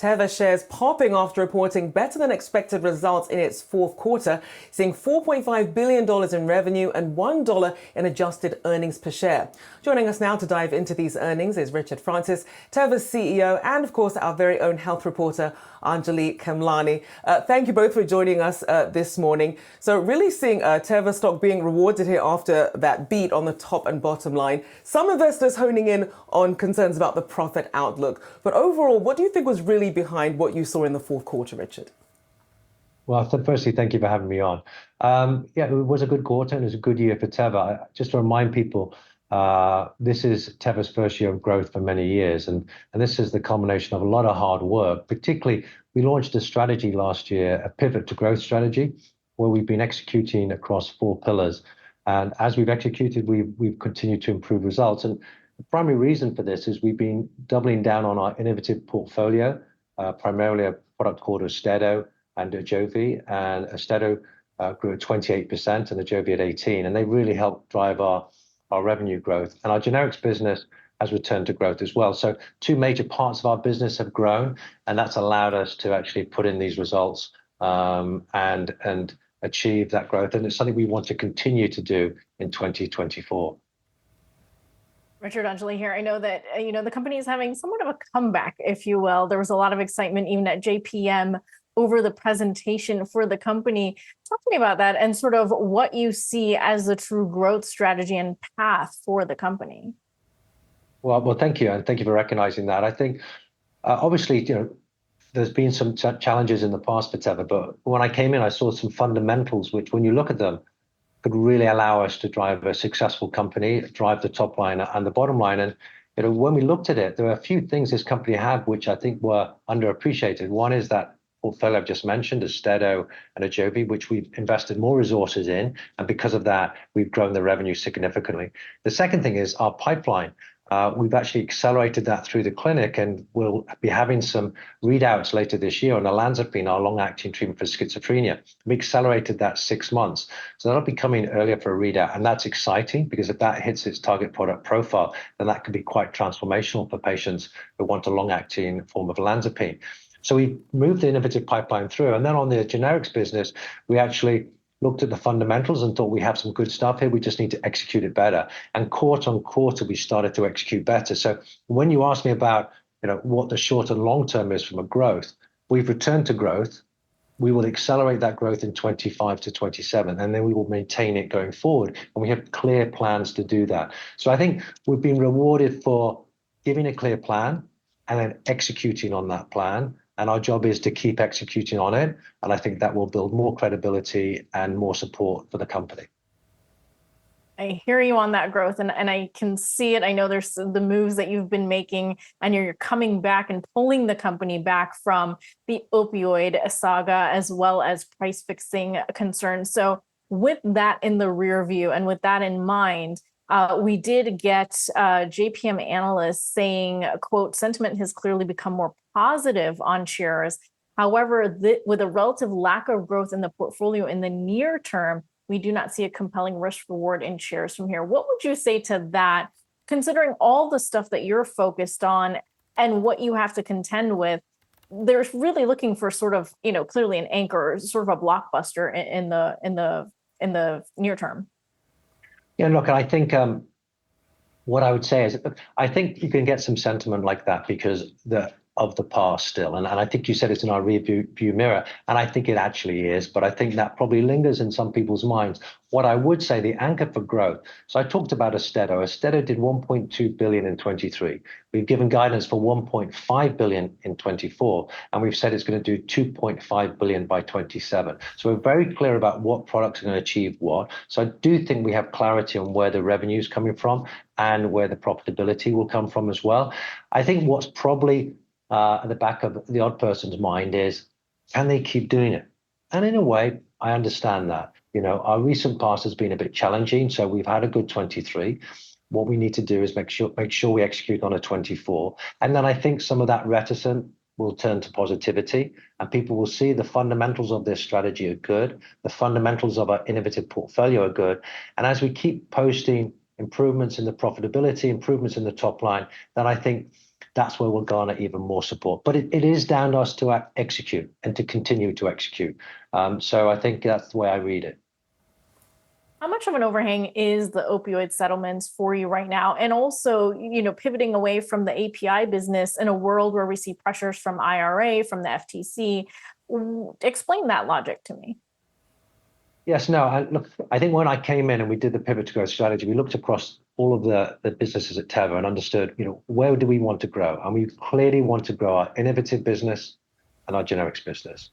Teva shares popping after reporting better than expected results in its fourth quarter, seeing $4.5 billion in revenue and $1 in adjusted earnings per share. Joining us now to dive into these earnings is Richard Francis, Teva's CEO, and of course our very own health reporter, Anjalee Khemlani. Thank you both for joining us this morning. So really seeing Teva stock being rewarded here after that beat on the top and bottom line. Some investors honing in on concerns about the profit outlook. But overall, what do you think was really behind what you saw in the fourth quarter, Richard? Well, firstly, thank you for having me on. Yeah, it was a good quarter and it was a good year for Teva. Just to remind people, this is Teva's first year of growth for many years. And this is the culmination of a lot of hard work. Particularly, we launched a strategy last year, a pivot to growth strategy, where we've been executing across 4 pillars. And as we've executed, we've continued to improve results. And the primary reason for this is we've been doubling down on our innovative portfolio, primarily a product called Austedo and Ajovy. And Austedo grew at 28% and Ajovy at 18%. And they really helped drive our revenue growth. And our generics business has returned to growth as well. So 2 major parts of our business have grown, and that's allowed us to actually put in these results and achieve that growth. And it's something we want to continue to do in 2024. Richard, Anjalee here. I know that the company is having somewhat of a comeback, if you will. There was a lot of excitement even at JPM over the presentation for the company. Talk to me about that and sort of what you see as the true growth strategy and path for the company. Well, thank you, and thank you for recognizing that. I think obviously, there's been some challenges in the past for Teva, but when I came in, I saw some fundamentals which, when you look at them, could really allow us to drive a successful company, drive the top line and the bottom line. And when we looked at it, there are a few things this company had which I think were underappreciated. One is that portfolio I've just mentioned, Austedo and Ajovy, which we've invested more resources in, and because of that, we've grown the revenue significantly. The second thing is our pipeline. We've actually accelerated that through the clinic, and we'll be having some readouts later this year on olanzapine, our long-acting treatment for schizophrenia. We accelerated that 6 months. So that'll be coming earlier for a readout, and that's exciting because if that hits its target product profile, then that could be quite transformational for patients who want a long-acting form of olanzapine. So we moved the innovative pipeline through, and then on the generics business, we actually looked at the fundamentals and thought we have some good stuff here. We just need to execute it better. And quarter on quarter, we started to execute better. So when you ask me about what the short and long term is from a growth, we've returned to growth. We will accelerate that growth in 25 to 27, and then we will maintain it going forward. And we have clear plans to do that. So I think we've been rewarded for giving a clear plan and then executing on that plan. And our job is to keep executing on it. And I think that will build more credibility and more support for the company. I hear you on that growth, and I can see it. I know there's the moves that you've been making, and you're coming back and pulling the company back from the opioid saga as well as price fixing concerns. So with that in the rear view and with that in mind, we did get JPM analysts saying, quote, sentiment has clearly become more positive on shares. However, with a relative lack of growth in the portfolio in the near term, we do not see a compelling risk reward in shares from here. What would you say to that, considering all the stuff that you're focused on and what you have to contend with? They're really looking for sort of, clearly an anchor, sort of a blockbuster in the near term. Yeah, look, I think what I would say is I think you can get some sentiment like that because of the past still. And I think you said it's in our rear view mirror, and I think it actually is, but I think that probably lingers in some people's minds. What I would say, the anchor for growth. So I talked about Austedo. Austedo did $1.2 billion in 23. We've given guidance for $1.5 billion in 24, and we've said it's going to do $2.5 billion by 27. So we're very clear about what products are going to achieve what. So I do think we have clarity on where the revenue is coming from and where the profitability will come from as well. I think what's probably at the back of the odd person's mind is, can they keep doing it? And in a way, I understand that. Our recent past has been a bit challenging, so we've had a good 23. What we need to do is make sure we execute on a 24. And then I think some of that reticence will turn to positivity, and people will see the fundamentals of this strategy are good. The fundamentals of our innovative portfolio are good. And as we keep posting improvements in the profitability, improvements in the top line, then I think that's where we'll garner even more support. But it is down to us to execute and to continue to execute. So I think that's the way I read it. How much of an overhang is the opioid settlements for you right now? And also, pivoting away from the API business in a world where we see pressures from IRA, from the FTC. Explain that logic to me. Yes, no, look, I think when I came in and we did the pivot to growth strategy, we looked across all of the businesses at Teva and understood, where do we want to grow? And we clearly want to grow our innovative business and our generics business.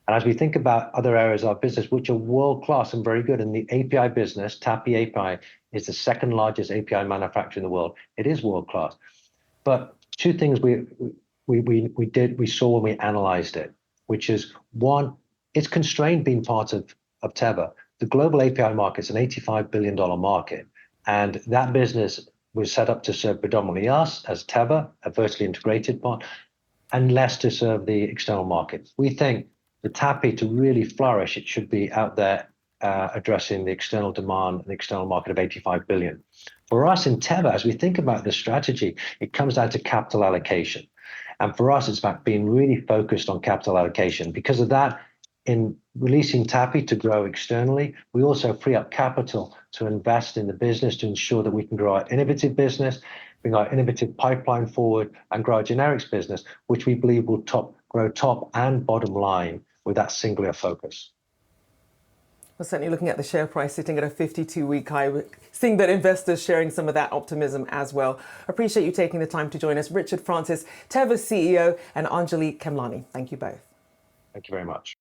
And as we think about other areas of our business, which are world-class and very good, in the API business, TAPI API is the second largest API manufacturer in the world. It is world-class. But two things we saw when we analyzed it, which is one, it's constrained being part of Teva. The global API market is an $85 billion market. And that business was set up to serve predominantly us as Teva, a vertically integrated part, and less to serve the external market. We think the TAPI to really flourish, it should be out there addressing the external demand and the external market of 85 billion. For us in Teva, as we think about the strategy, it comes down to capital allocation. And for us, it's about being really focused on capital allocation. Because of that, in releasing TAPI to grow externally, we also free up capital to invest in the business to ensure that we can grow our innovative business, bring our innovative pipeline forward, and grow our generics business, which we believe will grow top and bottom line with that singular focus. Well, certainly looking at the share price sitting at a 52-week high, seeing that investors sharing some of that optimism as well. Appreciate you taking the time to join us. Richard Francis, Teva CEO, and Anjalee Khemlani. Thank you both. Thank you very much.